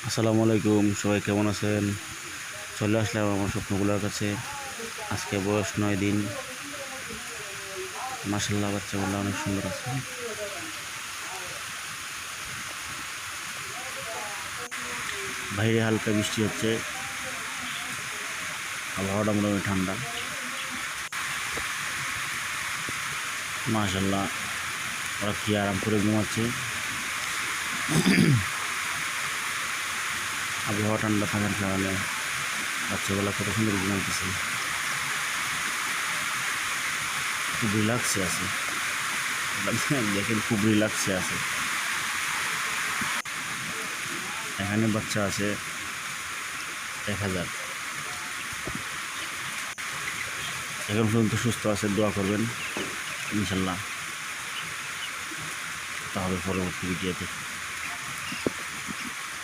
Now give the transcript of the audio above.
আসসালামু আলাইকুম, সবাই কেমন আছেন? চলে আসলাম আমার স্বপ্নগুলোর কাছে। আজকে বয়স 9 দিন। মাশাল্লাহ, বাচ্চাগুলো অনেক সুন্দর আছে। বাইরে হালকা বৃষ্টি হচ্ছে, আবহাওয়াটা মোটামুটি ঠান্ডা। মাশাল্লাহ, ওরা কি আরাম করে ঘুমাচ্ছে। আবহাওয়া ঠান্ডা থাকার কারণে বাচ্চাগুলো কত সুন্দর ঘুমাইতেছে, খুব রিল্যাক্সে আছে। দেখেন, খুব রিল্যাক্সে আছে। এখানে বাচ্চা আছে 1000। এখন পর্যন্ত সুস্থ আছে, দোয়া করবেন ইনশাল্লাহ। তাহলে পরবর্তী ভিডিওতে